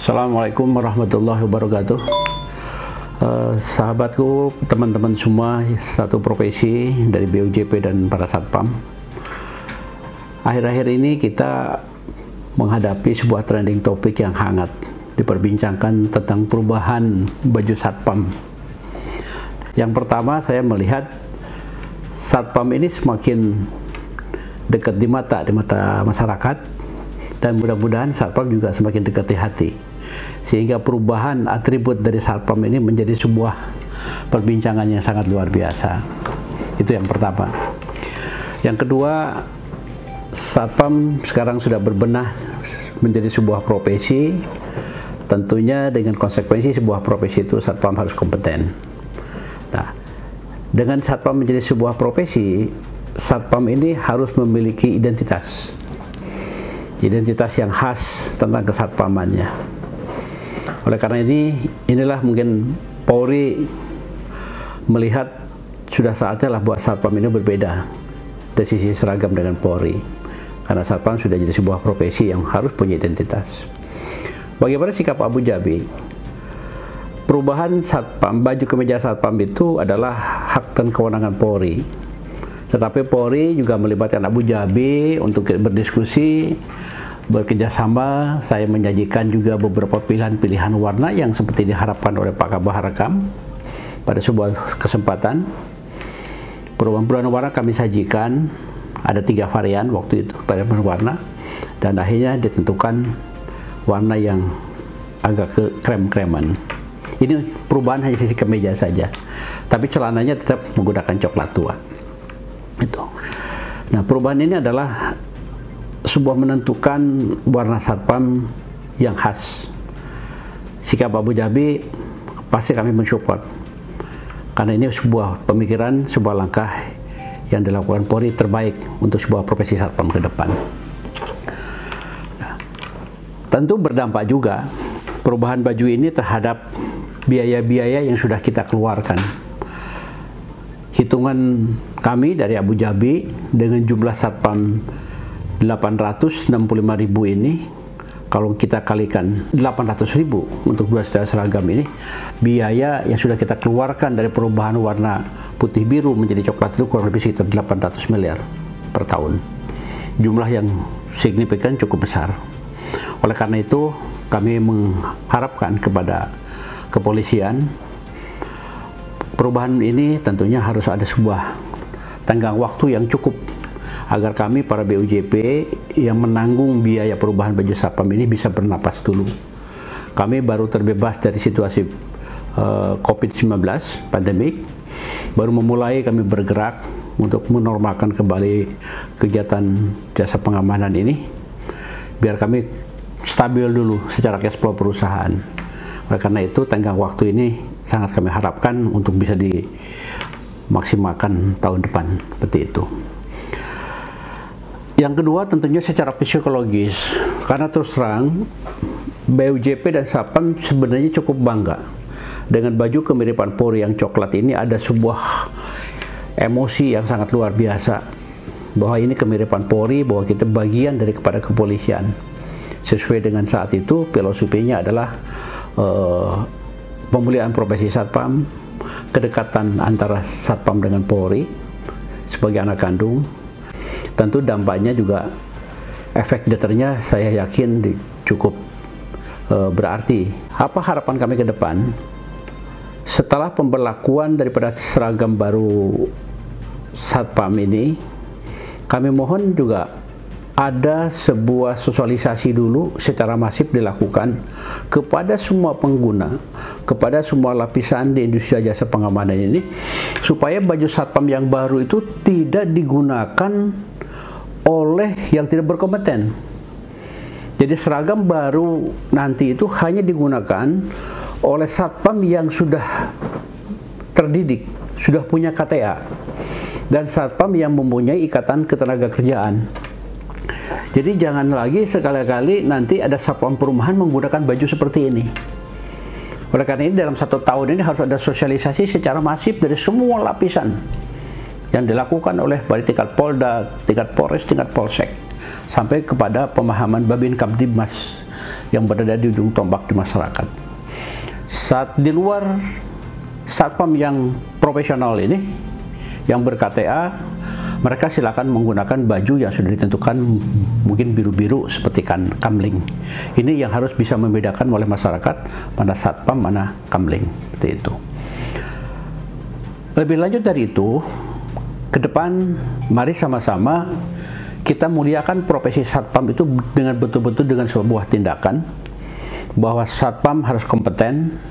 Assalamualaikum warahmatullahi wabarakatuh. Sahabatku, teman-teman semua satu profesi dari BUJP dan para satpam. Akhir-akhir ini kita menghadapi sebuah trending topik yang hangat diperbincangkan tentang perubahan baju satpam. Yang pertama, saya melihat satpam ini semakin dekat di mata masyarakat, dan mudah-mudahan satpam juga semakin dekat di hati, sehingga perubahan atribut dari satpam ini menjadi sebuah perbincangan yang sangat luar biasa. Itu yang pertama. Yang kedua, satpam sekarang sudah berbenah menjadi sebuah profesi. Tentunya dengan konsekuensi sebuah profesi itu satpam harus kompeten. Nah, dengan satpam menjadi sebuah profesi, satpam ini harus memiliki identitas yang khas tentang kesatpamannya. Oleh karena inilah mungkin Polri melihat sudah saatnya lah buat satpam ini berbeda dari sisi seragam dengan Polri, karena satpam sudah jadi sebuah profesi yang harus punya identitas. Bagaimana sikap Abu Dhabi? Perubahan satpam, baju kemeja satpam itu adalah hak dan kewenangan Polri. Tetapi Polri juga melibatkan Abu Dhabi untuk berdiskusi, bekerjasama. Saya menyajikan juga beberapa pilihan warna yang seperti diharapkan oleh Pak Kabah Rekam pada sebuah kesempatan. Perubahan warna kami sajikan, ada 3 varian waktu itu pada warna, dan akhirnya ditentukan warna yang agak ke krem-kreman. Ini perubahan hanya sisi kemeja saja, tapi celananya tetap menggunakan coklat tua. Itu. Nah, perubahan ini adalah sebuah menentukan warna satpam yang khas. Sikap Abu Dhabi pasti kami mensupport, karena ini sebuah pemikiran, sebuah langkah yang dilakukan Polri terbaik untuk sebuah profesi satpam ke depan. Nah, tentu berdampak juga perubahan baju ini terhadap biaya-biaya yang sudah kita keluarkan. Hitungan kami dari Abu Dhabi dengan jumlah satpam 865.000 ini, kalau kita kalikan 800.000 untuk 2 setel seragam ini, biaya yang sudah kita keluarkan dari perubahan warna putih biru menjadi coklat itu kurang lebih sekitar 800 miliar per tahun. Jumlah yang signifikan, cukup besar. Oleh karena itu, kami mengharapkan kepada kepolisian, perubahan ini tentunya harus ada sebuah tenggang waktu yang cukup agar kami para BUJP yang menanggung biaya perubahan baju satpam ini bisa bernapas dulu. Kami baru terbebas dari situasi COVID-19 pandemik, baru memulai kami bergerak untuk menormalkan kembali kegiatan jasa pengamanan ini, biar kami stabil dulu secara cash flow perusahaan. Oleh karena itu, tenggang waktu ini sangat kami harapkan untuk bisa dimaksimalkan tahun depan, seperti itu. Yang kedua, tentunya secara psikologis, karena terus terang BUJP dan satpam sebenarnya cukup bangga dengan baju kemiripan Polri yang coklat ini. Ada sebuah emosi yang sangat luar biasa bahwa ini kemiripan Polri, bahwa kita bagian dari kepada kepolisian. Sesuai dengan saat itu, filosofinya adalah pemulihan profesi satpam, kedekatan antara satpam dengan Polri sebagai anak kandung. Tentu dampaknya juga, efek deternya saya yakin cukup berarti. Apa harapan kami ke depan? Setelah pemberlakuan daripada seragam baru satpam ini, kami mohon juga ada sebuah sosialisasi dulu secara masif dilakukan kepada semua pengguna, kepada semua lapisan di industri jasa pengamanan ini, supaya baju satpam yang baru itu tidak digunakan oleh yang tidak berkompeten. Jadi seragam baru nanti itu hanya digunakan oleh satpam yang sudah terdidik, sudah punya KTA, dan satpam yang mempunyai ikatan ketenagakerjaan. Jadi jangan lagi sekali-kali nanti ada satpam perumahan menggunakan baju seperti ini. Oleh karena ini, dalam 1 tahun ini harus ada sosialisasi secara masif dari semua lapisan yang dilakukan oleh baik tingkat Polda, tingkat Polres, tingkat Polsek, sampai kepada pemahaman Babin Kamtibmas yang berada di ujung tombak di masyarakat. Saat di luar satpam yang profesional ini, yang ber-KTA, mereka silakan menggunakan baju yang sudah ditentukan, mungkin biru-biru seperti kamling. Ini yang harus bisa membedakan oleh masyarakat mana satpam, mana kamling, seperti itu. Lebih lanjut dari itu, ke depan mari sama-sama kita muliakan profesi satpam itu dengan betul-betul dengan sebuah tindakan bahwa satpam harus kompeten,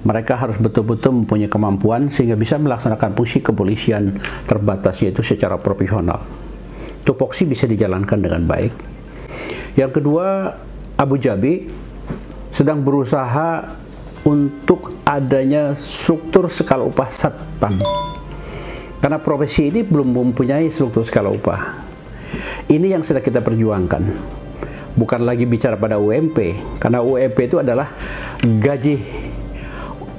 mereka harus betul-betul mempunyai kemampuan sehingga bisa melaksanakan fungsi kepolisian terbatas yaitu secara profesional. Tupoksi bisa dijalankan dengan baik. Yang kedua, Abu Dhabi sedang berusaha untuk adanya struktur skala upah satpam. Karena profesi ini belum mempunyai struktur skala upah. Ini yang sedang kita perjuangkan. Bukan lagi bicara pada UMP, karena UMP itu adalah gaji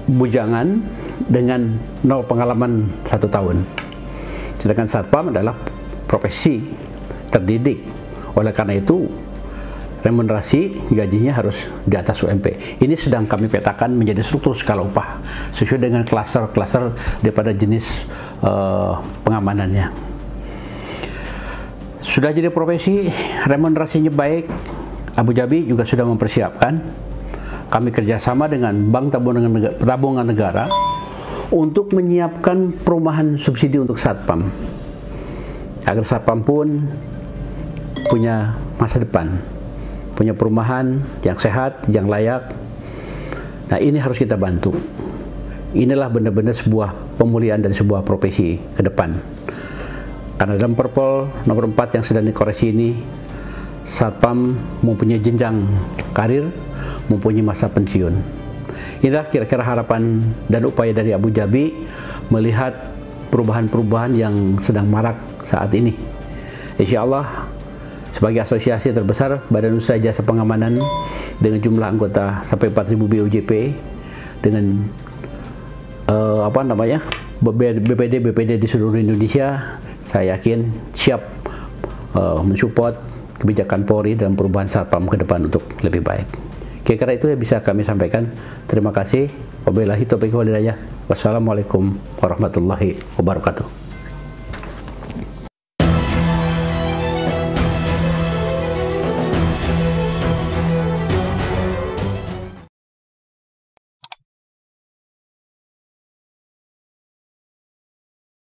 bujangan dengan 0 pengalaman 1 tahun. Sedangkan satpam adalah profesi terdidik. Oleh karena itu, remunerasi gajinya harus di atas UMP. Ini sedang kami petakan menjadi struktur skala upah sesuai dengan klaser-klaser daripada jenis pengamanannya. Sudah jadi profesi, remunerasinya baik. Abu Dhabi juga sudah mempersiapkan. Kami kerjasama dengan Bank Tabungan Negara untuk menyiapkan perumahan subsidi untuk satpam, agar satpam pun punya masa depan, punya perumahan yang sehat, yang layak. Nah, ini harus kita bantu. Inilah benar-benar sebuah pemulihan dan sebuah profesi ke depan. Karena dalam Perpol nomor 4 yang sedang dikoreksi ini, satpam mempunyai jenjang karir, mempunyai masa pensiun. Inilah kira-kira harapan dan upaya dari Abu Dhabi melihat perubahan-perubahan yang sedang marak saat ini. Insya Allah, sebagai asosiasi terbesar Badan Usaha Jasa Pengamanan dengan jumlah anggota sampai 4.000 BOJP, dengan BPD di seluruh Indonesia, saya yakin siap mensupport kebijakan Polri dalam perubahan satpam ke depan untuk lebih baik. Kira-kira itu yang bisa kami sampaikan. Terima kasih. Wabillahi taufiq wal hidayah. Wassalamualaikum warahmatullahi wabarakatuh.